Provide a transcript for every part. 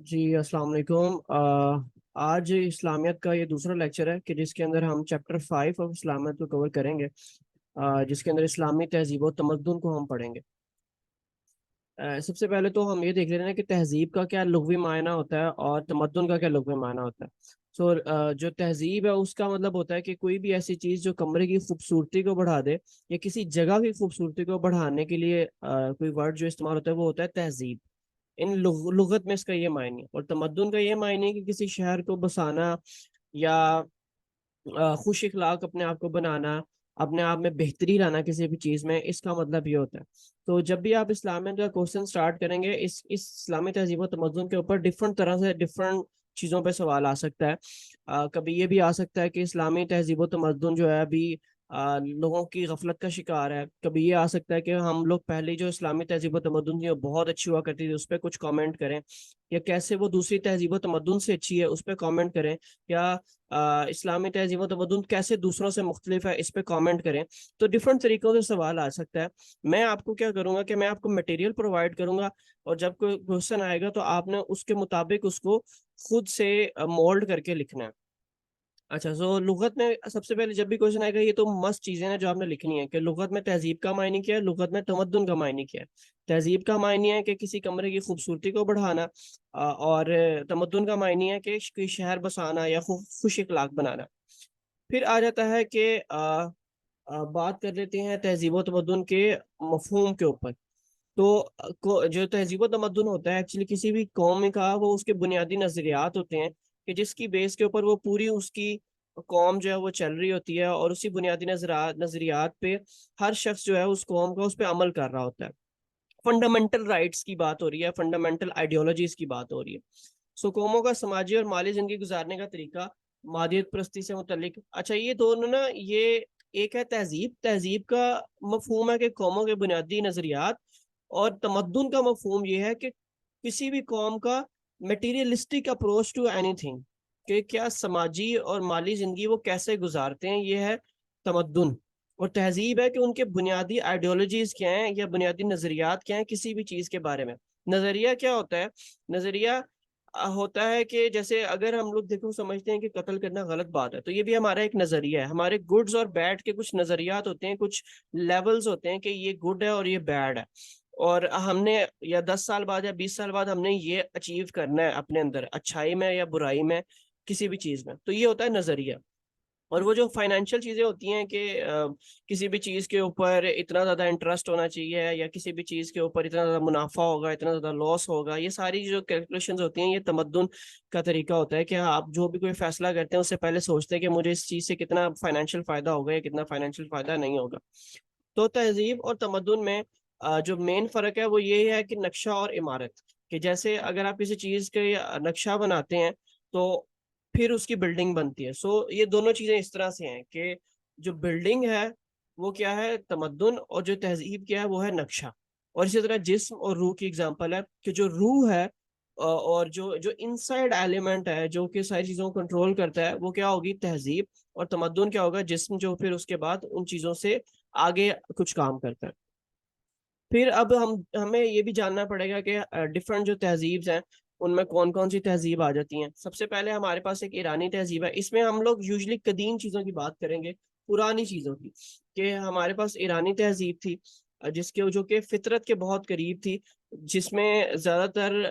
جی السلام علیکم۔ آج اسلامیت کا یہ دوسرا لیکچر ہے کہ جس کے اندر ہم چیپٹر 5 آف اسلامیت کو کور کریں گے، جس کے اندر اسلامی تہذیب و تمدن کو ہم پڑھیں گے۔ سب سے پہلے تو ہم یہ دیکھ لیتے ہیں کہ تہذیب کا کیا لغوی معنی ہوتا ہے اور تمدن کا کیا لغوی معنی ہوتا ہے۔ جو تہذیب ہے اس کا مطلب ہوتا ہے کہ کوئی بھی ایسی چیز جو کمرے کی خوبصورتی کو بڑھا دے یا کسی جگہ کی خوبصورتی کو بڑھانے کے لیے کوئی ورڈ جو استعمال ہوتا ہے وہ ہوتا ہے تہذیب۔ لغت میں اس کا یہ معنی ہے، اور تمدن کا یہ معنی ہے کہ کسی شہر کو بسانا یا خوش اخلاق اپنے آپ کو بنانا، اپنے آپ میں بہتری لانا کسی بھی چیز میں، اس کا مطلب یہ ہوتا ہے۔ تو جب بھی آپ اسلامیت کا کوشچن سٹارٹ کریں گے اس اسلامی تہذیب و تمدن کے اوپر ڈفرنٹ طرح سے ڈفرنٹ چیزوں پہ سوال آ سکتا ہے۔ کبھی یہ بھی آ سکتا ہے کہ اسلامی تہذیب و تمدن جو ہے ابھی لوگوں کی غفلت کا شکار ہے۔ کبھی یہ آ سکتا ہے کہ ہم لوگ پہلے جو اسلامی تہذیب و تمدن تھی وہ بہت اچھی ہوا کرتی تھی، اس پہ کچھ کامنٹ کریں، یا کیسے وہ دوسری تہذیب و تمدن سے اچھی ہے اس پہ کامنٹ کریں، یا اسلامی تہذیب و تمدن کیسے دوسروں سے مختلف ہے اس پہ کامنٹ کریں۔ تو ڈفرنٹ طریقوں سے سوال آ سکتا ہے۔ میں آپ کو کیا کروں گا کہ میں آپ کو مٹیریل پرووائڈ کروں گا، اور جب کوئی کوشچن آئے گا تو آپ نے اس کے مطابق اس کو خود سے مولڈ کر کے لکھنا ہے۔ اچھا، لغت میں سب سے پہلے جب بھی کوشچن آئے گا یہ تو مست چیزیں ہیں جو آپ نے لکھنی ہے کہ لغت میں تہذیب کا معنی کیا ہے، لغت میں تمدن کا معنی کیا ہے۔ تہذیب کا معنی ہے کہ کسی کمرے کی خوبصورتی کو بڑھانا، اور تمدن کا معنی ہے کہ کوئی شہر بسانا یا خوش اخلاق بنانا۔ پھر آ جاتا ہے کہ بات کر لیتے ہیں تہذیب و تمدن کے مفہوم کے اوپر۔ تو جو تہذیب و تمدن ہوتا ہے ایکچولی کسی بھی قوم کا، وہ اس کے بنیادی نظریات ہوتے ہیں کہ جس کی بیس کے اوپر وہ پوری اس کی قوم جو ہے وہ چل رہی ہوتی ہے، اور اسی بنیادی نظریات پہ ہر شخص جو ہے اس قوم کا اس پہ عمل کر رہا ہوتا ہے۔ فنڈامنٹل رائٹس کی بات ہو رہی ہے، فنڈامنٹل آئیڈیولوجیز کی بات ہو رہی ہے۔ قوموں کا سماجی اور مالی زندگی گزارنے کا طریقہ مادیت پرستی سے متعلق۔ اچھا، یہ دونوں نا، یہ ایک ہے تہذیب۔ تہذیب کا مفہوم ہے کہ قوموں کے بنیادی نظریات، اور تمدن کا مفہوم یہ ہے کہ کسی بھی قوم کا materialistic approach to anything, کہ کیا سماجی اور مالی زندگی وہ کیسے گزارتے ہیں، یہ ہے تمدن۔ اور تہذیب ہے کہ ان کے بنیادی آئیڈیولوجیز کیا ہیں یا بنیادی نظریات کیا ہیں کسی بھی چیز کے بارے میں۔ نظریہ کیا ہوتا ہے؟ نظریہ ہوتا ہے کہ جیسے اگر ہم لوگ دیکھو سمجھتے ہیں کہ قتل کرنا غلط بات ہے، تو یہ بھی ہمارا ایک نظریہ ہے۔ ہمارے گڈز اور بیڈ کے کچھ نظریات ہوتے ہیں، کچھ لیولز ہوتے ہیں کہ یہ گڈ ہے اور یہ بیڈ ہے، اور ہم نے یا 10 سال بعد یا 20 سال بعد ہم نے یہ اچیو کرنا ہے اپنے اندر، اچھائی میں یا برائی میں، کسی بھی چیز میں۔ تو یہ ہوتا ہے نظریہ۔ اور وہ جو فائنینشیل چیزیں ہوتی ہیں کہ کسی بھی چیز کے اوپر اتنا زیادہ انٹرسٹ ہونا چاہیے، یا کسی بھی چیز کے اوپر اتنا زیادہ منافع ہوگا، اتنا زیادہ لاس ہوگا، یہ ساری جو کیلکولیشنز ہوتی ہیں یہ تمدن کا طریقہ ہوتا ہے کہ آپ جو بھی کوئی فیصلہ کرتے ہیں اس سے پہلے سوچتے ہیں کہ مجھے اس چیز سے کتنا فائنینشیل فائدہ ہوگا یا کتنا فائنینشیل فائدہ نہیں ہوگا۔ تو تہذیب اور تمدن میں جو مین فرق ہے وہ یہ ہے کہ نقشہ اور عمارت، کہ جیسے اگر آپ کسی چیز کے نقشہ بناتے ہیں تو پھر اس کی بلڈنگ بنتی ہے۔ یہ دونوں چیزیں اس طرح سے ہیں کہ جو بلڈنگ ہے وہ کیا ہے؟ تمدن، اور جو تہذیب کیا ہے وہ ہے نقشہ۔ اور اسی طرح جسم اور روح کی اگزامپل ہے کہ جو روح ہے اور جو انسائیڈ ایلیمنٹ ہے جو کہ ساری چیزوں کو کنٹرول کرتا ہے وہ کیا ہوگی؟ تہذیب۔ اور تمدن کیا ہوگا؟ جسم، جو پھر اس کے بعد ان چیزوں سے آگے کچھ کام کرتا ہے۔ پھر اب ہمیں یہ بھی جاننا پڑے گا کہ ڈفرنٹ جو تہذیبs ہیں ان میں کون کون سی تہذیب آ جاتی ہیں۔ سب سے پہلے ہمارے پاس ایک ایرانی تہذیب ہے۔ اس میں ہم لوگ یوزلی قدیم چیزوں کی بات کریں گے، پرانی چیزوں کی، کہ ہمارے پاس ایرانی تہذیب تھی جس کے جو کہ فطرت کے بہت قریب تھی، جس میں زیادہ تر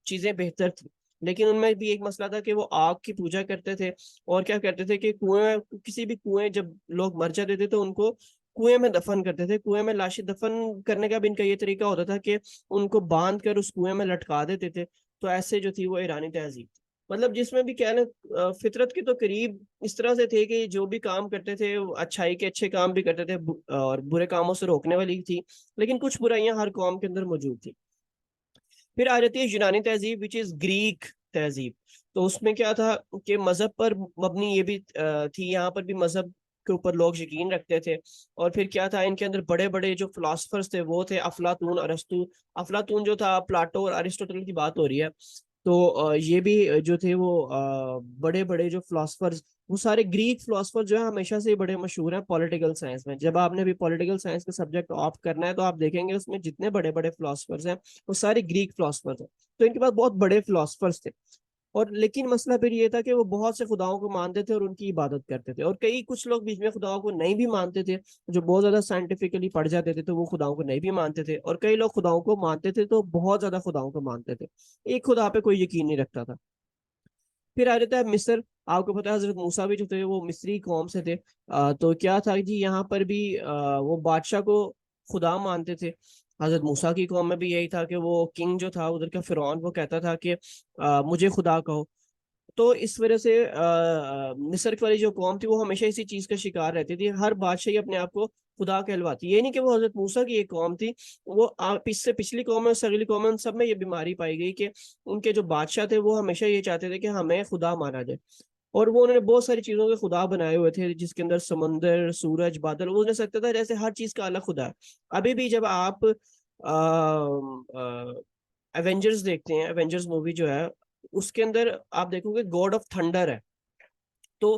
چیزیں بہتر تھی۔ لیکن ان میں بھی ایک مسئلہ تھا کہ وہ آگ کی پوجا کرتے تھے، اور کیا کرتے تھے کہ کنویں، کسی بھی کنویں جب لوگ مر جاتے تھے تو ان کو کنویں میں دفن کرتے تھے۔ کنویں میں لاشیں دفن کرنے کا بھی ان کا یہ طریقہ ہوتا تھا کہ ان کو باندھ کر اس کنویں میں لٹکا دیتے تھے۔ تو ایسے جو تھی وہ ایرانی تہذیب تھی، مطلب جس میں بھی کہنا فطرت کے تو قریب اس طرح سے تھے کہ جو بھی کام کرتے تھے اچھائی کے اچھے کام بھی کرتے تھے، اور برے کاموں سے روکنے والی تھی، لیکن کچھ برائیاں ہر قوم کے اندر موجود تھی۔ پھر آ جاتی ہے یونانی تہذیب وچ از گریک تہذیب۔ تو اس میں کیا تھا کہ مذہب پر مبنی یہ بھی تھی، یہاں پر بھی مذہب کے اوپر لوگ یقین رکھتے تھے۔ اور پھر کیا تھا، ان کے اندر بڑے بڑے جو فلاسفرز تھے وہ تھے افلاطون، ارسطو۔ افلاطون جو تھا، پلاٹو اور ارسطوٹل کی بات ہو رہی ہے، تو یہ بھی جو تھے وہ بڑے بڑے جو فلاسفرز وہ سارے گریک فلاسفر جو ہے ہمیشہ سے بڑے مشہور ہیں پولیٹیکل سائنس میں. جب آپ نے بھی پولیٹیکل سائنس کا سبجیکٹ آپٹ کرنا ہے تو آپ دیکھیں گے اس میں جتنے بڑے بڑے فلاسفرز ہیں وہ سارے گریک فلاسفرز ہیں. تو ان کے پاس بہت بڑے فلاسفرز تھے. اور لیکن مسئلہ پھر یہ تھا کہ وہ بہت سے خداؤں کو مانتے تھے اور ان کی عبادت کرتے تھے. اور کئی کچھ لوگ بیچ میں خداؤں کو نہیں بھی مانتے تھے, جو بہت زیادہ سائنٹیفکلی پڑھ جاتے تھے تو وہ خداؤں کو نہیں بھی مانتے تھے. اور کئی لوگ خداؤں کو مانتے تھے تو بہت زیادہ خداؤں کو مانتے تھے, ایک خدا پہ کوئی یقین نہیں رکھتا تھا. پھر آ جاتا ہے مصر. آپ کو پتا ہے حضرت موسیٰ بھی جو تھے وہ مصری قوم سے تھے. تو کیا تھا جی, یہاں پر بھی وہ بادشاہ کو خدا مانتے تھے. حضرت موسیٰ کی قوم میں بھی یہی تھا کہ وہ کنگ جو تھا ادھر کا فرعون, وہ کہتا تھا کہ مجھے خدا کہو. تو اس وجہ سے مصر والی جو قوم تھی وہ ہمیشہ اسی چیز کا شکار رہتی تھی, ہر بادشاہی اپنے آپ کو خدا کہلواتی. یہ نہیں کہ وہ حضرت موسیٰ کی ایک قوم تھی, وہ اس سے پچھلی قوم ہے, اگلی قوم ہے, ان سب میں یہ بیماری پائی گئی کہ ان کے جو بادشاہ تھے وہ ہمیشہ یہ چاہتے تھے کہ ہمیں خدا مانا جائے. اور وہ انہوں نے بہت ساری چیزوں کے خدا بنائے ہوئے تھے, جس کے اندر سمندر, سورج, بادل, وہ انہیں سکتا تھا جیسے ہر چیز کا الگ خدا ہے. ابھی بھی جب آپ ایونجرز دیکھتے ہیں, ایونجرز مووی جو ہے اس کے اندر آپ دیکھو گے گاڈ آف تھنڈر ہے. تو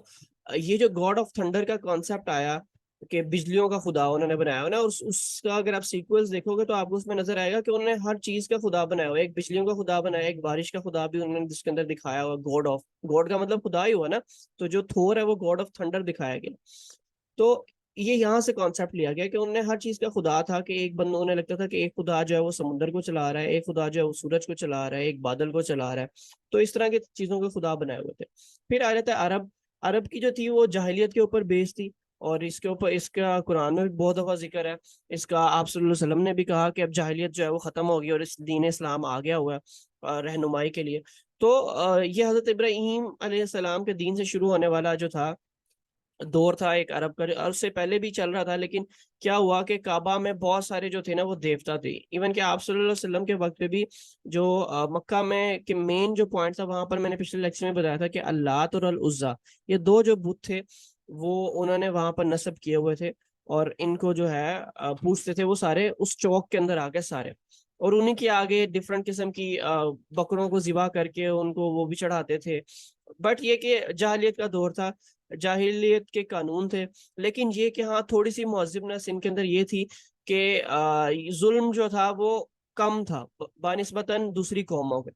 یہ جو گاڈ آف تھنڈر کا کانسیپٹ آیا کہ بجلیوں کا خدا انہوں نے بنایا ہوا نا, اور اس کا اگر آپ سیکوئلز دیکھو گے تو آپ کو اس میں نظر آئے گا کہ انہوں نے ہر چیز کا خدا بنایا ہوا ہے. ایک بجلیوں کا خدا بنایا, ایک بارش کا خدا بھی انہوں نے جس کے اندر دکھایا ہوا, گاڈ آف, گاڈ کا مطلب خدا ہی ہوا نا, تو جو تھور ہے وہ گاڈ آف تھنڈر دکھایا گیا. تو یہ یہاں سے کانسیپٹ لیا گیا کہ انہوں نے ہر چیز کا خدا تھا, کہ ایک بندہ انہیں لگتا تھا کہ ایک خدا جو ہے وہ سمندر کو چلا رہا ہے, ایک خدا جو ہے وہ سورج کو چلا رہا ہے, ایک بادل کو چلا رہا ہے. تو اس طرح کی چیزوں کے خدا بنائے ہوئے تھے. پھر آ جاتا ہے عرب. عرب کی جو تھی وہ جاہلیت کے اوپر بیس تھی, اور اس کے اوپر اس کا قرآن میں بھی بہت دفعہ ذکر ہے. اس کا آپ صلی اللہ علیہ وسلم نے بھی کہا کہ اب جاہلیت جو ہے وہ ختم ہوگی اور اس دین اسلام آ گیا ہوا ہے رہنمائی کے لیے. تو یہ حضرت ابراہیم علیہ السلام کے دین سے شروع ہونے والا جو تھا دور تھا ایک عرب کا, اور اس سے پہلے بھی چل رہا تھا. لیکن کیا ہوا کہ کعبہ میں بہت سارے جو تھے نا وہ دیوتا تھے. ایون کہ آپ صلی اللہ علیہ وسلم کے وقت پہ بھی جو مکہ میں کہ مین جو پوائنٹ تھا وہاں پر میں نے پچھلے لیکچر میں بتایا تھا کہ اللات اور العزا, یہ دو جو بت تھے وہ انہوں نے وہاں پر نصب کیے ہوئے تھے, اور ان کو جو ہے پوچھتے تھے وہ سارے اس چوک کے اندر آ کے سارے, اور انہیں کے آگے ڈفرنٹ قسم کی بکروں کو ذبح کر کے ان کو وہ بھی چڑھاتے تھے. بٹ یہ کہ جاہلیت کا دور تھا, جاہلیت کے قانون تھے. لیکن یہ کہ ہاں تھوڑی سی مہذبنس ان کے اندر یہ تھی کہ ظلم جو تھا وہ کم تھا بنسبتاً دوسری قوموں کے,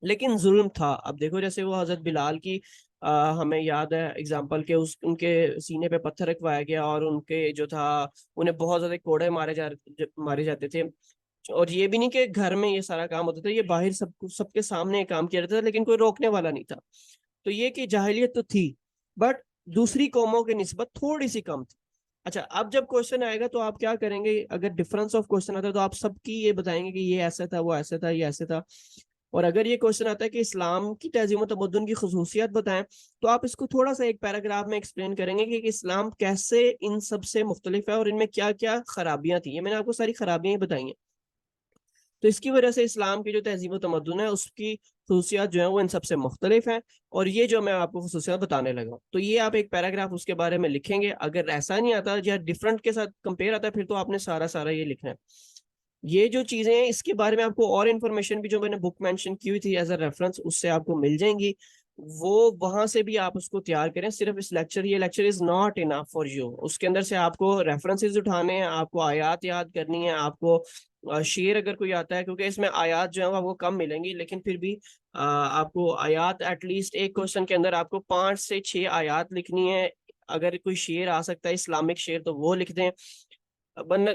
لیکن ظلم تھا. اب دیکھو جیسے وہ حضرت بلال کی ہمیں یاد ہے اگزامپل کہ ان کے سینے پہ پتھر رکھوایا گیا, اور ان کے جو تھا انہیں بہت زیادہ کوڑے مارے جاتے تھے. اور یہ بھی نہیں کہ گھر میں یہ سارا کام ہوتا تھا, یہ باہر سب کے سامنے کام کیا جاتا تھا, لیکن کوئی روکنے والا نہیں تھا. تو یہ کہ جاہلیت تو تھی بٹ دوسری قوموں کی نسبت تھوڑی سی کم تھی. اچھا, اب جب کوشچن آئے گا تو آپ کیا کریں گے, اگر ڈفرنس آف کوشچن آتا ہے تو آپ سب کی یہ بتائیں گے کہ یہ ایسا تھا, وہ ایسا تھا, یہ ایسے تھا. اور اگر یہ کوشچن آتا ہے کہ اسلام کی تہذیب و تمدن کی خصوصیات بتائیں تو آپ اس کو تھوڑا سا ایک پیراگراف میں ایکسپلین کریں گے کہ اسلام کیسے ان سب سے مختلف ہے اور ان میں کیا کیا خرابیاں تھیں. یہ میں نے آپ کو ساری خرابیاں ہی بتائی ہیں. تو اس کی وجہ سے اسلام کی جو تہذیب و تمدن ہے اس کی خصوصیات جو ہیں وہ ان سب سے مختلف ہیں, اور یہ جو میں آپ کو خصوصیات بتانے لگا تو یہ آپ ایک پیراگراف اس کے بارے میں لکھیں گے. اگر ایسا نہیں آتا یا ڈفرنٹ کے ساتھ کمپیئر آتا ہے پھر تو آپ نے سارا یہ لکھنا ہے. یہ جو چیزیں ہیں اس کے بارے میں آپ کو اور انفارمیشن بھی جو میں نے بک مینشن کی ہوئی تھی ایز اے ریفرنس اس سے آپ کو مل جائیں گی, وہ وہاں سے بھی آپ اس کو تیار کریں. صرف اس لیکچر, یہ lecture is not enough for you, اس کے اندر سے آپ کو ریفرنسز اٹھانے ہیں, آپ کو آیات یاد کرنی ہے, آپ کو شعر اگر کوئی آتا ہے, کیونکہ اس میں آیات جو ہیں وہ کم ملیں گی, لیکن پھر بھی آپ کو آیات ایٹ لیسٹ ایک کوشچن کے اندر آپ کو 5 سے 6 آیات لکھنی ہے. اگر کوئی شعر آ سکتا ہے اسلامک شعر تو وہ لکھ دیں,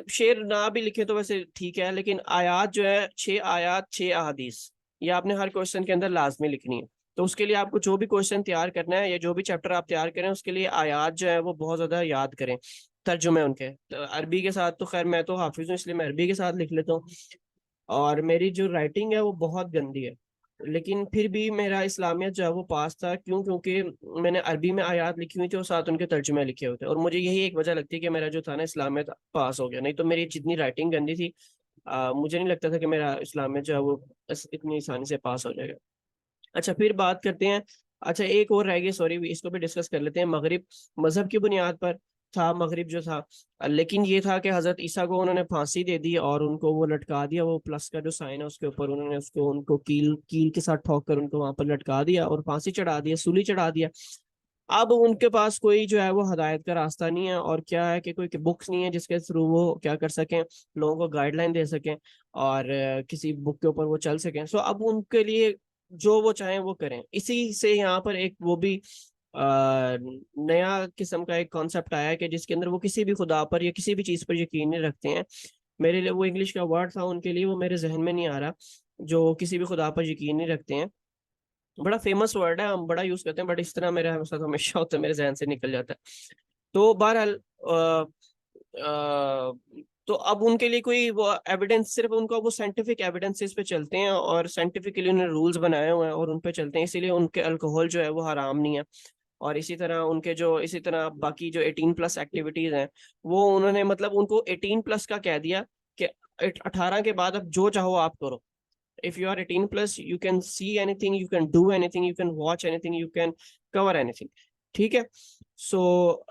شعر نہ بھی لکھے تو ویسے ٹھیک ہے, لیکن آیات جو ہے 6 آیات 6 احادیث یہ آپ نے ہر کوشچن کے اندر لازمی لکھنی ہے. تو اس کے لیے آپ کو جو بھی کوشچن تیار کرنا ہے یا جو بھی چیپٹر آپ تیار کریں اس کے لیے آیات جو ہے وہ بہت زیادہ یاد کریں, ترجمے ان کے عربی کے ساتھ. تو خیر میں تو حافظ ہوں اس لیے میں عربی کے ساتھ لکھ لیتا ہوں, اور میری جو رائٹنگ ہے وہ بہت گندی ہے, لیکن پھر بھی میرا اسلامیت جو ہے وہ پاس تھا. کیونکہ میں نے عربی میں آیات لکھی ہوئی تھی اور ساتھ ان کے ترجمے لکھے ہوئے تھے, اور مجھے یہی ایک وجہ لگتی ہے کہ میرا جو تھا نا اسلامیت پاس ہو گیا. نہیں تو میری جتنی رائٹنگ گندی تھی مجھے نہیں لگتا تھا کہ میرا اسلامیت جو ہے وہ اتنی آسانی سے پاس ہو جائے گا. اچھا پھر بات کرتے ہیں, اچھا ایک اور رہ گئی سوری, اس کو بھی ڈسکس کر لیتے ہیں. مغرب مذہب کی بنیاد پر تھا مغرب جو تھا, لیکن یہ تھا کہ حضرت عیسیٰ کو انہوں نے پھانسی دے دی اور ان کو وہ لٹکا دیا, وہ پلس کا جو سائن ہے اس کے اوپر انہوں نے ان کو کیل کے ساتھ ٹھوک کر ان کو وہاں پر لٹکا دیا اور پھانسی چڑھا دیا, سولی چڑھا دیا. اب ان کے پاس کوئی جو ہے وہ ہدایت کا راستہ نہیں ہے، اور کیا ہے کہ کوئی بکس نہیں ہے جس کے تھرو وہ کیا کر سکیں، لوگوں کو گائیڈ لائن دے سکیں اور کسی بک کے اوپر وہ چل سکیں. سو اب ان کے لیے جو وہ چاہیں وہ کریں. اسی سے یہاں پر ایک وہ بھی نیا قسم کا ایک کانسیپٹ آیا ہے کہ جس کے اندر وہ کسی بھی خدا پر یا کسی بھی چیز پر یقین نہیں رکھتے ہیں. میرے لیے وہ انگلش کا ورڈ تھا ان کے لیے، وہ میرے ذہن میں نہیں آ رہا. جو کسی بھی خدا پر یقین نہیں رکھتے ہیں، بڑا فیمس ورڈ ہے، ہم بڑا یوز کرتے ہیں، بٹ اس طرح میرے ساتھ ہمیشہ ہوتا ہے، میرے ذہن سے نکل جاتا ہے. تو بہرحال تو اب ان کے لیے کوئی وہ ایویڈنس، صرف ان کا وہ سائنٹیفک ایویڈنسز پہ چلتے ہیں اور سائنٹیفکلی انہوں نے رولز بنائے ہوئے ہیں اور ان پہ چلتے ہیں. اسی لیے ان کے الکوہول جو ہے وہ حرام نہیں ہے. اور اسی طرح ان کے جو اسی طرح باقی جو 18+ ایکٹیویٹیز ہیں، وہ انہوں نے مطلب ان کو 18+ کا کہہ دیا کہ 18 کے بعد اب جو چاہو آپ کرو. If you are 18+, you can see anything, you can do anything, you can watch anything, you can cover anything. ٹھیک ہے. سو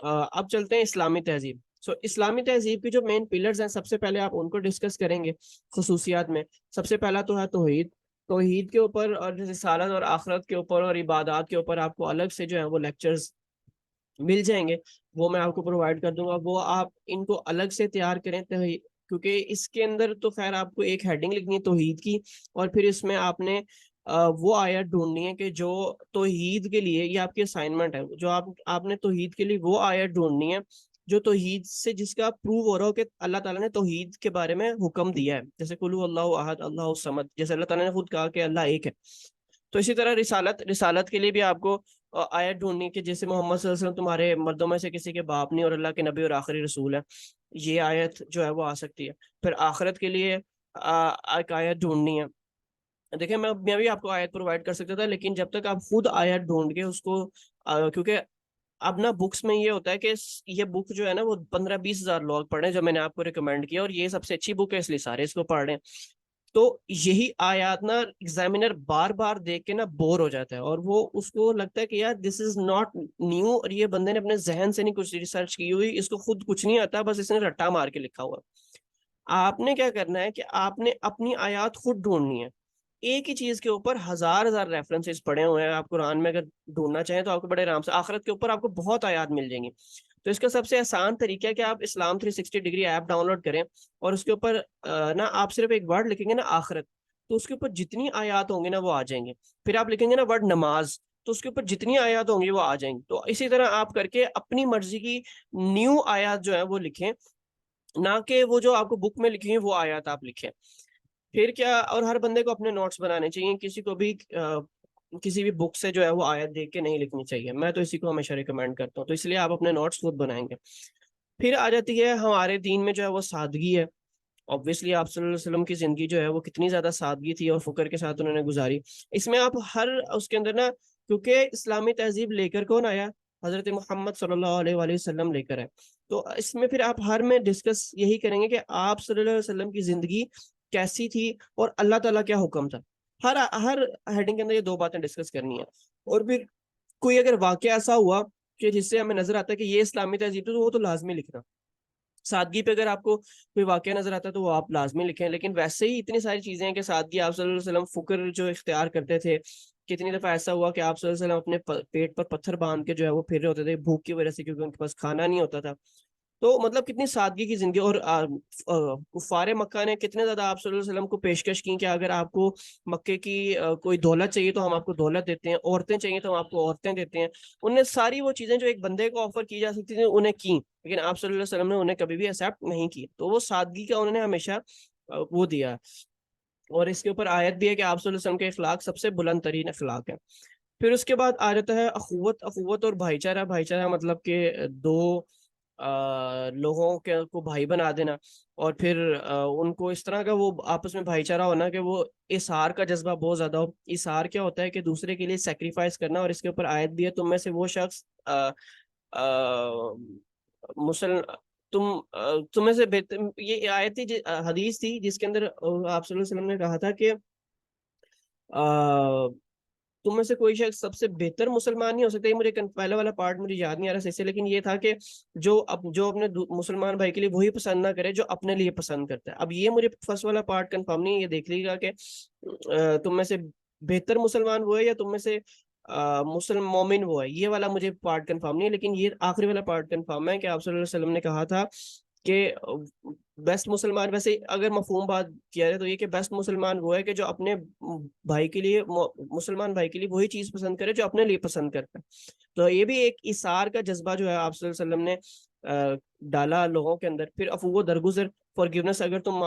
اب چلتے ہیں اسلامی تہذیب. سو اسلامی تہذیب کی جو مین پلرز ہیں، سب سے پہلے آپ ان کو ڈسکس کریں گے خصوصیات میں. سب سے پہلا تو ہے توحید. توحید کے اوپر اور رسالت اور آخرت کے اوپر اور عبادات کے اوپر آپ کو الگ سے جو ہے وہ لیکچرز مل جائیں گے، وہ میں آپ کو پرووائڈ کر دوں گا. وہ آپ ان کو الگ سے تیار کریں، کیونکہ اس کے اندر تو خیر آپ کو ایک ہیڈنگ لکھنی ہے توحید کی، اور پھر اس میں آپ نے وہ آیت ڈھونڈنی ہے کہ جو توحید کے لیے، یہ آپ کی اسائنمنٹ ہے، جو آپ نے توحید کے لیے وہ آیت ڈھونڈنی ہے جو توحید سے جس کا پروو ہو رہا ہو کہ اللہ تعالیٰ نے توحید کے بارے میں حکم دیا ہے. جیسے قل هو اللہ احد اللہ الصمد، جیسے اللہ تعالیٰ نے خود کہا کہ اللہ ایک ہے. تو اسی طرح رسالت کے لیے بھی آپ کو آیت ڈھونڈنی کہ جیسے محمد صلی اللہ علیہ وسلم تمہارے مردوں میں سے کسی کے باپ نہیں اور اللہ کے نبی اور آخری رسول ہے، یہ آیت جو ہے وہ آ سکتی ہے. پھر آخرت کے لیے ایک آیت ڈھونڈنی ہے. دیکھیں میں بھی آپ کو آیت پرووائڈ کر سکتا تھا، لیکن جب تک آپ خود آیت ڈھونڈ کے اس کو کیونکہ اب نا بکس میں یہ ہوتا ہے کہ یہ بک جو ہے نا وہ 15-20 ہزار لوگ پڑھیں جو میں نے آپ کو ریکمینڈ کیا، اور یہ سب سے اچھی بک ہے اس لیے سارے اس کو پڑھ رہے ہیں. تو یہی آیات نا ایگزامینر بار بار دیکھ کے نا بور ہو جاتا ہے، اور وہ اس کو لگتا ہے کہ یار دس از ناٹ نیو، اور یہ بندے نے اپنے ذہن سے نہیں کچھ ریسرچ کی ہوئی، اس کو خود کچھ نہیں آتا، بس اس نے رٹا مار کے لکھا ہوا. آپ نے کیا کرنا ہے کہ آپ نے اپنی آیات خود ڈھونڈنی ہے. ایک ہی چیز کے اوپر ہزار ہزار ریفرنسز پڑے ہوئے ہیں. آپ قرآن میں اگر ڈھونڈنا چاہیں تو آپ کو بڑے آرام سے، آخرت کے اوپر آپ کو بہت آیات مل جائیں گی. تو اس کا سب سے آسان طریقہ ہے کہ آپ اسلام 360 ڈگری ایپ ڈاؤن لوڈ کریں، اور اس کے اوپر نا آپ صرف ایک ورڈ لکھیں گے نا آخرت، تو اس کے اوپر جتنی آیات ہوں گی نا وہ آ جائیں گے. پھر آپ لکھیں گے نا ورڈ نماز، تو اس کے اوپر جتنی آیات ہوں گی وہ آ جائیں گی. تو اسی طرح آپ کر کے اپنی مرضی کی نیو آیات جو ہے وہ لکھیں، نہ کہ وہ جو آپ کو بک میں لکھی ہیں وہ آیات آپ لکھیں. پھر کیا، اور ہر بندے کو اپنے نوٹس بنانے چاہیے، کسی کو بھی کسی بھی بک سے جو ہے وہ آیت دیکھ کے نہیں لکھنی چاہیے. میں تو اسی کو ہمیشہ ریکمینڈ کرتا ہوں. تو اس لیے آپ اپنے نوٹس خود بنائیں گے. پھر آ جاتی ہے ہمارے دین میں جو ہے وہ سادگی ہے. obviously آپ صلی اللہ علیہ وسلم کی زندگی جو ہے وہ کتنی زیادہ سادگی تھی اور فکر کے ساتھ انہوں نے گزاری. اس میں آپ ہر اس کے اندر نا، کیونکہ اسلامی تہذیب لے کر کون آیا؟ حضرت محمد صلی اللہ علیہ وآلہ وسلم لے کر ہے. تو اس میں پھر آپ ہر میں ڈسکس یہی کریں گے کہ آپ صلی اللہ علیہ وسلم کی زندگی کیسی تھی اور اللہ تعالیٰ کیا حکم تھا. ہر ہیڈنگ کے اندر یہ دو باتیں ڈسکس کرنی ہیں. اور پھر کوئی اگر واقعہ ایسا ہوا کہ جس سے ہمیں نظر آتا ہے کہ یہ اسلامی تہذیب تو وہ تو لازمی لکھنا. سادگی پہ اگر آپ کو کوئی واقعہ نظر آتا ہے تو وہ آپ لازمی لکھیں. لیکن ویسے ہی اتنی ساری چیزیں ہیں کہ سادگی، آپ صلی اللہ علیہ وسلم فکر جو اختیار کرتے تھے. کتنی دفعہ ایسا ہوا کہ آپ صلی اللہ علیہ وسلم اپنے پیٹ پر پتھر باندھ کے جو ہے وہ پھر رہے ہوتے تھے بھوک کی وجہ سے، کیونکہ ان کے پاس کھانا نہیں ہوتا تھا. تو مطلب کتنی سادگی کی زندگی. اور کفار مکہ نے کتنے زیادہ آپ صلی اللہ علیہ وسلم کو پیشکش کی کہ اگر آپ کو مکے کی کوئی دولت چاہیے تو ہم آپ کو دولت دیتے ہیں، عورتیں چاہیے تو ہم آپ کو عورتیں دیتے ہیں. انہیں ساری وہ چیزیں جو ایک بندے کو آفر کی جا سکتی تھیں انہیں کی، لیکن آپ صلی اللہ علیہ وسلم نے انہیں کبھی بھی ایکسیپٹ نہیں کی. تو وہ سادگی کا انہوں نے ہمیشہ وہ دیا. اور اس کے اوپر آیت بھی ہے کہ آپ صلی اللہ علیہ وسلم کے اخلاق سب سے بلند ترین اخلاق ہے. پھر اس کے بعد آ جاتا ہے اخوت اور بھائی چارہ. بھائی چارہ مطلب کہ دو لوگوں کے کو بھائی بنا دینا، اور پھر ان کو اس طرح کا وہ آپس میں بھائی چارہ ہونا کہ وہ اثار کا جذبہ بہت زیادہ ہو. اثار کیا ہوتا ہے کہ دوسرے کے لیے سیکریفائس کرنا. اور اس کے اوپر آیت بھی ہے تم میں سے وہ شخص مسلم تم میں سے بہتر. یہ آیت تھی، حدیث تھی جس کے اندر آپ صلی اللہ علیہ وسلم نے کہا تھا کہ تم میں سے کوئی شخص سب سے بہتر مسلمان نہیں ہو سکتا. یہ مجھے پہلا والا پارٹ مجھے یاد نہیں آ رہا صحیح سے، لیکن یہ تھا کہ جو اپنے مسلمان بھائی کے لیے وہی پسند نہ کرے جو اپنے لیے پسند کرتا ہے. اب یہ مجھے فرسٹ والا پارٹ کنفرم نہیں ہے، یہ دیکھ لیجیے گا کہ تم میں سے بہتر مسلمان وہ ہے یا تم میں سے مسلم مومن وہ ہے، یہ والا مجھے پارٹ کنفرم نہیں ہے، لیکن یہ آخری والا پارٹ کنفرم ہے کہ آپ صلی اللہ علیہ وسلم نے کہا تھا کہ بیسٹ مسلمان، ویسے اگر مفہوم بات کیا جائے تو یہ کہ بیسٹ مسلمان وہ ہے کہ جو اپنے بھائی کے لیے، مسلمان بھائی کے لیے وہی چیز پسند کرے جو اپنے لیے پسند کرتا ہے. تو یہ بھی ایک ایثار کا جذبہ جو ہے آپ صلی اللہ علیہ وسلم نے ڈالا لوگوں کے اندر. پھر عفو و درگزر، فارگیونس، اگر تم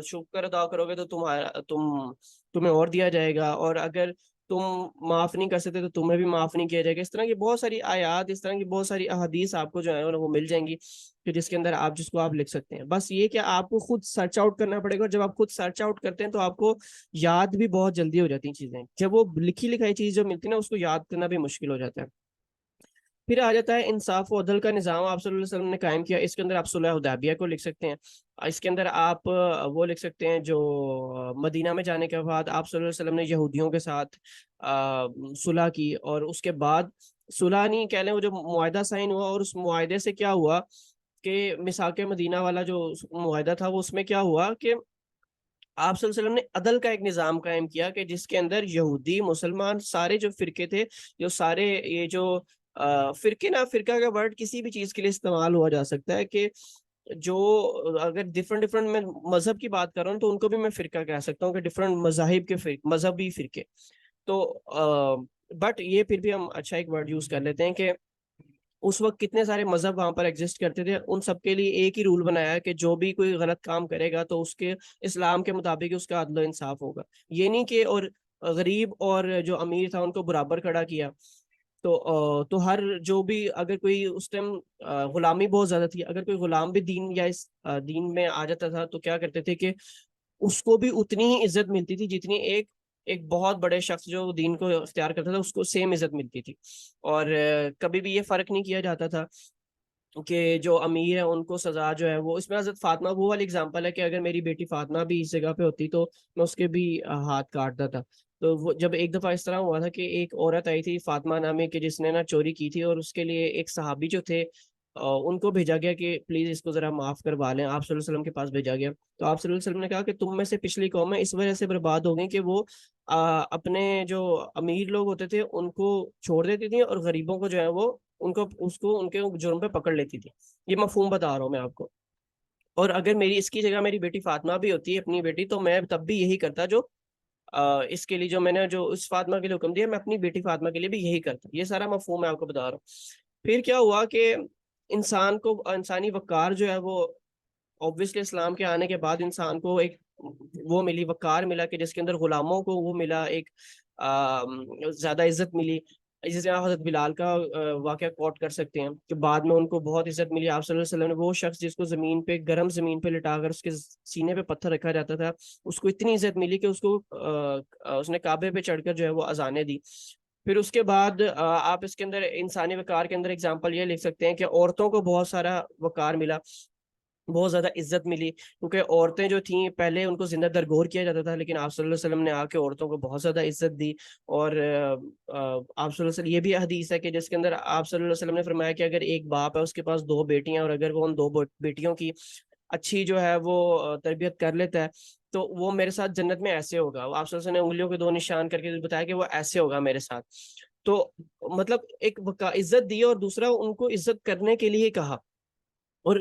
شکر ادا کرو گے تو تمہیں اور دیا جائے گا، اور اگر تم معاف نہیں کر سکتے تو تمہیں بھی معاف نہیں کیا جائے گا. اس طرح کی بہت ساری آیات، اس طرح کی بہت ساری احادیث آپ کو جو ہے وہ مل جائیں گی کہ جس کے اندر جس کو آپ لکھ سکتے ہیں. بس یہ کہ آپ کو خود سرچ آؤٹ کرنا پڑے گا، اور جب آپ خود سرچ آؤٹ کرتے ہیں تو آپ کو یاد بھی بہت جلدی ہو جاتی ہیں چیزیں. جب وہ لکھی لکھائی چیز جو ملتی ہے نا، اس کو یاد کرنا بھی مشکل ہو جاتا ہے. پھر آ جاتا ہے انصاف و عدل کا نظام آپ صلی اللہ علیہ وسلم نے قائم کیا. اس کے اندر آپ صلح حدیبیہ کو لکھ سکتے ہیں. اس کے اندر آپ وہ لکھ سکتے ہیں جو مدینہ میں جانے کے بعد آپ صلی اللہ علیہ وسلم نے یہودیوں کے ساتھ صلح کی، اور اس کے بعد صلح نہیں کہہ لیں، وہ جو معاہدہ سائن ہوا، اور اس معاہدے سے کیا ہوا کہ میثاق مدینہ والا جو معاہدہ تھا، وہ اس میں کیا ہوا کہ آپ صلی اللہ علیہ وسلم نے عدل کا ایک نظام قائم کیا کہ جس کے اندر یہودی، مسلمان، سارے جو فرقے تھے، جو سارے یہ جو فرقے، نا فرقہ کا ورڈ کسی بھی چیز کے لیے استعمال ہوا جا سکتا ہے، کہ جو اگر ڈفرنٹ میں مذہب کی بات کر رہا ہوں تو ان کو بھی میں فرقہ کہہ سکتا ہوں کہ ڈفرنٹ مذاہب کے مذہبی فرقے. تو بٹ یہ پھر بھی ہم اچھا ایک ورڈ یوز کر لیتے ہیں کہ اس وقت کتنے سارے مذہب وہاں پر ایگزسٹ کرتے تھے. ان سب کے لیے ایک ہی رول بنایا ہے کہ جو بھی کوئی غلط کام کرے گا تو اس کے اسلام کے مطابق اس کا عدل و انصاف ہوگا. یہ نہیں کہ اور غریب اور جو امیر تھا ان کو برابر کھڑا کیا. تو ہر جو بھی، اگر کوئی اس ٹائم غلامی بہت زیادہ تھی، اگر کوئی غلام بھی دین یا اس دین میں آ جاتا تھا تو کیا کرتے تھے کہ اس کو بھی اتنی ہی عزت ملتی تھی جتنی ایک بہت بڑے شخص جو دین کو اختیار کرتا تھا اس کو سیم عزت ملتی تھی. اور کبھی بھی یہ فرق نہیں کیا جاتا تھا کہ جو امیر ہے ان کو سزا جو ہے وہ، اس میں حضرت فاطمہ وہ والی اگزامپل ہے کہ اگر میری بیٹی فاطمہ بھی اس جگہ پہ ہوتی تو میں اس کے بھی ہاتھ کاٹتا تھا. تو وہ جب ایک دفعہ اس طرح ہوا تھا کہ ایک عورت آئی تھی فاطمہ نامی کے، جس نے نا چوری کی تھی، اور اس کے لیے ایک صحابی جو تھے ان کو بھیجا گیا کہ پلیز اس کو ذرا معاف کروا لیں. آپ صلی اللہ علیہ وسلم کے پاس بھیجا گیا تو آپ صلی اللہ علیہ وسلم نے کہا کہ تم میں سے پچھلی قوم ہے اس وجہ سے برباد ہو گئی کہ وہ اپنے جو امیر لوگ ہوتے تھے ان کو چھوڑ دیتی تھی، اور غریبوں کو جو ہے وہ ان کے جرم پہ پکڑ لیتی تھی. یہ مفہوم بتا رہا ہوں میں آپ کو. اور اگر اس کی جگہ میری بیٹی فاطمہ بھی ہوتی ہے اپنی بیٹی، تو میں تب بھی یہی کرتا جو اس کے لیے جو میں نے جو اس فاطمہ کے لیے حکم دیا، میں اپنی بیٹی فاطمہ کے لیے بھی یہی کرتا. یہ سارا مفہوم میں آپ کو بتا رہا ہوں. پھر کیا ہوا کہ انسان کو انسانی وقار جو ہے وہ اوبویسلی اسلام کے آنے کے بعد انسان کو ایک وہ ملی، وقار ملا، کہ جس کے اندر غلاموں کو وہ ملا، ایک زیادہ عزت ملی. جس طرح حضرت بلال کا واقعہ کوٹ کر سکتے ہیں کہ بعد میں ان کو بہت عزت ملی. آپ صلی اللہ علیہ وسلم نے وہ شخص جس کو زمین پہ، گرم زمین پہ لٹا کر اس کے سینے پہ پتھر رکھا جاتا تھا، اس کو اتنی عزت ملی کہ اس نے کعبے پہ چڑھ کر جو ہے وہ اذانیں دی. پھر اس کے بعد آپ اس کے اندر انسانی وقار کے اندر اگزامپل یہ لکھ سکتے ہیں کہ عورتوں کو بہت سارا وقار ملا، بہت زیادہ عزت ملی. کیونکہ عورتیں جو تھیں پہلے ان کو زندہ درگور کیا جاتا تھا، لیکن آپ صلی اللہ علیہ وسلم نے آ کے عورتوں کو بہت زیادہ عزت دی. اور آپ صلی اللہ علیہ وسلم، یہ بھی حدیث ہے کہ جس کے اندر آپ صلی اللہ علیہ وسلم نے فرمایا کہ اگر ایک باپ ہے، اس کے پاس دو بیٹیاں، اور اگر وہ ان دو بیٹیوں کی اچھی جو ہے وہ تربیت کر لیتا ہے تو وہ میرے ساتھ جنت میں ایسے ہوگا. آپ صلی اللہ علیہ وسلم نے انگلیوں کے دو نشان کر کے بتایا کہ وہ ایسے ہوگا میرے ساتھ. تو مطلب ایک عزت دی، اور دوسرا ان کو عزت کرنے کے لیے کہا، اور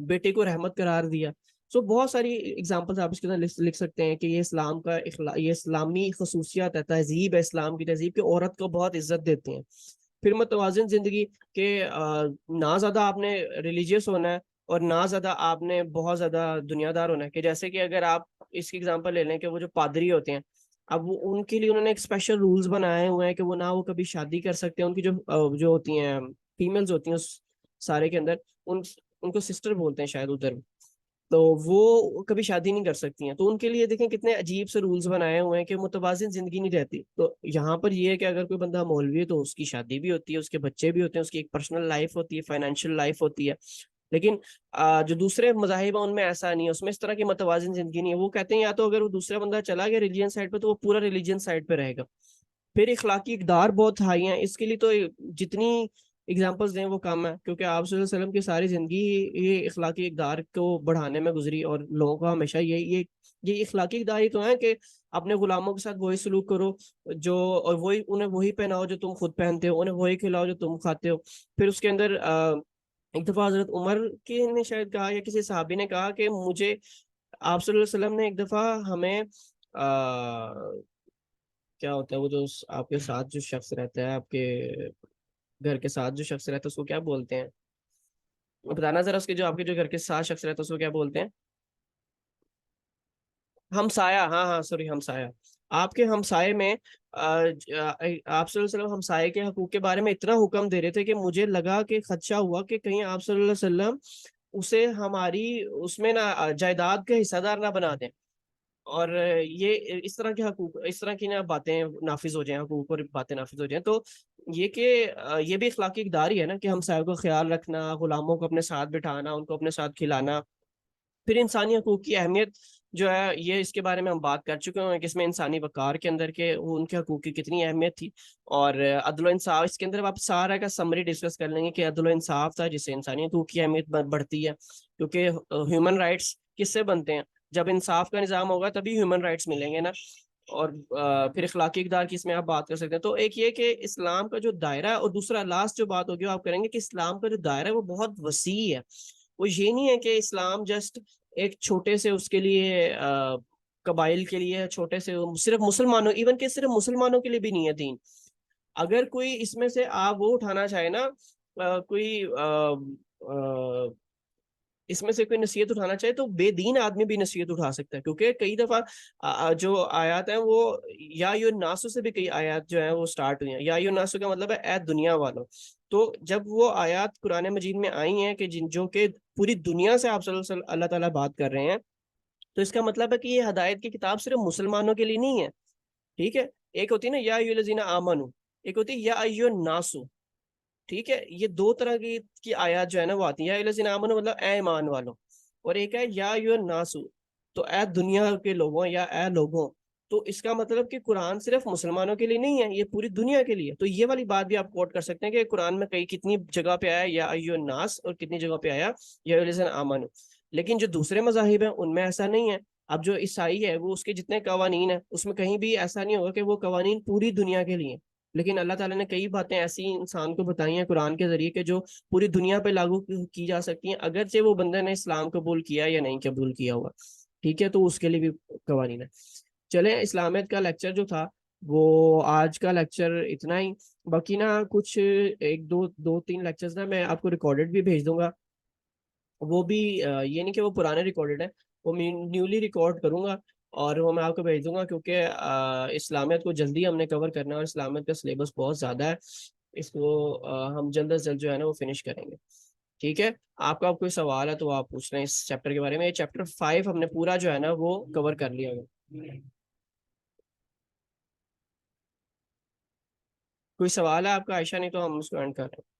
بیٹے کو رحمت قرار دیا. سو بہت ساری اگزامپلس آپ اس کے اندر لکھ سکتے ہیں کہ یہ اسلام کا یہ اسلامی خصوصیات ہے، تہذیب ہے اسلام کی تہذیب، کہ عورت کو بہت عزت دیتے ہیں. پھر متوازن زندگی، کہ نہ زیادہ آپ نے ریلیجیس ہونا ہے اور نہ زیادہ آپ نے بہت زیادہ دنیا دار ہونا ہے. کہ جیسے کہ اگر آپ اس کی اگزامپل لے لیں کہ وہ جو پادری ہوتے ہیں، اب وہ ان کے لیے انہوں نے ایک اسپیشل رولز بنائے ہوئے ہیں کہ وہ نہ وہ کبھی شادی کر سکتے ہیں. ان کی جو ہوتی ہیں فیمیلز ہوتی ہیں اس سارے کے اندر، ان کو سسٹر بولتے ہیں شاید ادھر، تو وہ کبھی شادی نہیں کر سکتی ہیں. تو ان کے لیے دیکھیں کتنے عجیب سے رولز بنائے ہوئے ہیں کہ متوازن زندگی نہیں رہتی. تو یہاں پر یہ ہے کہ اگر کوئی بندہ مولوی ہے تو اس کی شادی بھی ہوتی ہے، اس کے بچے بھی ہوتے ہیں، اس کی ایک پرسنل لائف ہوتی ہے، فائنینشیل لائف ہوتی ہے. لیکن جو دوسرے مذاہب ہیں ان میں ایسا نہیں ہے، اس میں اس طرح کی متوازن زندگی نہیں ہے. وہ کہتے ہیں یا تو اگر وہ دوسرا بندہ چلا گیا ریلیجن سائڈ پہ تو وہ پورا ریلیجن سائڈ پہ رہے گا. پھر اخلاقی اقدار بہت ہائی ہیں اس کے لیے. تو جتنی اگزامپلس دیں وہ کم ہے، کیونکہ آپ صلی اللہ علیہ وسلم کی ساری زندگی یہ اخلاقی اقدار کو بڑھانے میں گزری، اور لوگوں کا ہمیشہ یہ اخلاقی اقدار ہی تو ہیں کہ اپنے غلاموں کے ساتھ وہی سلوک کرو جو، اور وہی انہیں وہی پہناؤ جو تم خود پہنتے ہو، انہیں وہی کھلاؤ جو تم کھاتے ہو. پھر اس کے اندر ایک دفعہ حضرت عمر کی نے شاید کہا یا کسی صحابی نے کہا کہ مجھے آپ صلی اللہ علیہ وسلم نے ایک دفعہ ہمیں کیا ہوتا ہے وہ جو آپ کے ساتھ جو شخص رہتا ہے، آپ کے گھر کے ساتھ جو شخص رہتا ہے اس کو کیا بولتے ہیں؟ بتانا ذرا، اس کے جو آپ کے جو گھر کے ساتھ شخص رہتا ہے اس کو کیا بولتے ہیں؟ ہمسایہ، ہاں ہاں سوری، ہمسایہ. آپ کے ہمسائے میں آپ صلی اللہ علیہ وسلم ہمسائے کے حقوق کے بارے میں اتنا حکم دے رہے تھے کہ مجھے لگا کہ خدشہ ہوا کہ کہیں آپ صلی اللہ علیہ وسلم اسے ہماری اس میں نہ جائیداد کا حصہ دار نہ بنا دیں، اور یہ اس طرح کے حقوق، اس طرح کی نا باتیں نافذ ہو جائیں، حقوق اور باتیں نافذ ہو جائیں. تو یہ کہ یہ بھی اخلاقی اقدار ہی ہے نا کہ ہمسایوں کا خیال رکھنا، غلاموں کو اپنے ساتھ بٹھانا، ان کو اپنے ساتھ کھلانا. پھر انسانی حقوق کی اہمیت جو ہے، یہ اس کے بارے میں ہم بات کر چکے ہیں کہ اس میں انسانی وقار کے اندر کے ان کے حقوق کی کتنی اہمیت تھی. اور عدل و انصاف، اس کے اندر آپ سارا کا سمری ڈسکس کر لیں گے کہ عدل و انصاف تھا جس سے انسانی حقوق کی اہمیت بڑھتی ہے، کیونکہ ہیومن رائٹس کس سے بنتے ہیں؟ جب انصاف کا نظام ہوگا تبھی ہیومن رائٹس ملیں گے نا. اور پھر اخلاقی اقدار کی اس میں آپ بات کر سکتے ہیں. تو ایک یہ کہ اسلام کا جو دائرہ ہے، اور دوسرا لاسٹ جو بات ہوگی وہ آپ کریں گے کہ اسلام کا جو دائرہ ہے وہ بہت وسیع ہے. وہ یہ نہیں ہے کہ اسلام جسٹ ایک چھوٹے سے اس کے لیے قبائل کے لیے، چھوٹے سے صرف مسلمانوں، ایون کہ صرف مسلمانوں کے لیے بھی نہیں ہے دین. اگر کوئی اس میں سے آپ وہ اٹھانا چاہے نا، کوئی اس میں سے کوئی نصیحت اٹھانا چاہے تو بے دین آدمی بھی نصیحت اٹھا سکتا ہے، کیونکہ کئی دفعہ جو آیات ہیں وہ یا یو ناسو سے بھی کئی آیات جو ہیں وہ سٹارٹ ہوئی ہیں. یا یو ناسو کا مطلب ہے اے دنیا والوں. تو جب وہ آیات قرآن مجید میں آئی ہیں کہ جو کہ پوری دنیا سے آپ صلی اللہ اللہ تعالیٰ بات کر رہے ہیں، تو اس کا مطلب ہے کہ یہ ہدایت کی کتاب صرف مسلمانوں کے لیے نہیں ہے. ٹھیک ہے، ایک ہوتی ہے نا یا ایھا الذین آمنو، ایک ہوتی ہے یا ایھا الناسو. ٹھیک ہے، یہ دو طرح کی آیات جو ہے نا وہ آتی ہیں. یا الذین آمنو مطلب اے ایمان والوں، اور ایک ہے یا ایھا الناسو، تو اے دنیا کے لوگوں یا اے لوگوں. تو اس کا مطلب کہ قرآن صرف مسلمانوں کے لیے نہیں ہے، یہ پوری دنیا کے لیے. تو یہ والی بات بھی آپ کوٹ کر سکتے ہیں کہ قرآن میں کتنی جگہ پہ آیا یا ایھا الناس، اور کتنی جگہ پہ آیا یا الذین آمنو. لیکن جو دوسرے مذاہب ہیں ان میں ایسا نہیں ہے. اب جو عیسائی ہے وہ اس کے جتنے قوانین ہیں اس میں کہیں بھی ایسا نہیں ہوگا کہ وہ قوانین پوری دنیا کے لیے. لیکن اللہ تعالیٰ نے کئی باتیں ایسی انسان کو بتائی ہیں قرآن کے ذریعے کہ جو پوری دنیا پہ لاگو کی جا سکتی ہیں، اگرچہ وہ بندے نے اسلام قبول کیا یا نہیں قبول کیا ہوا. ٹھیک ہے، تو اس کے لیے بھی قوانین ہے. چلیں، اسلامیت کا لیکچر جو تھا وہ آج کا لیکچر اتنا ہی. باقی نا کچھ ایک دو تین لیکچرز نا میں آپ کو ریکارڈڈ بھی بھیج دوں گا. وہ بھی یہ نہیں کہ وہ پرانے ریکارڈڈ ہیں، وہ میں نیولی ریکارڈ کروں گا اور وہ میں آپ کو بھیج دوں گا، کیونکہ اسلامیت کو جلدی ہم نے کور کرنا ہے، اور اسلامیت کا سلیبس بہت زیادہ ہے. اس کو ہم جلد از جلد جو ہے نا وہ فنش کریں گے. ٹھیک ہے، آپ کا کوئی سوال ہے تو آپ پوچھ رہے ہیں اس چیپٹر کے بارے میں. یہ چیپٹر 5 ہم نے پورا جو ہے نا وہ کور کر لیا ہے. کوئی سوال ہے آپ کا عائشہ؟ نہیں تو ہم اس کو اینڈ کر رہے ہیں.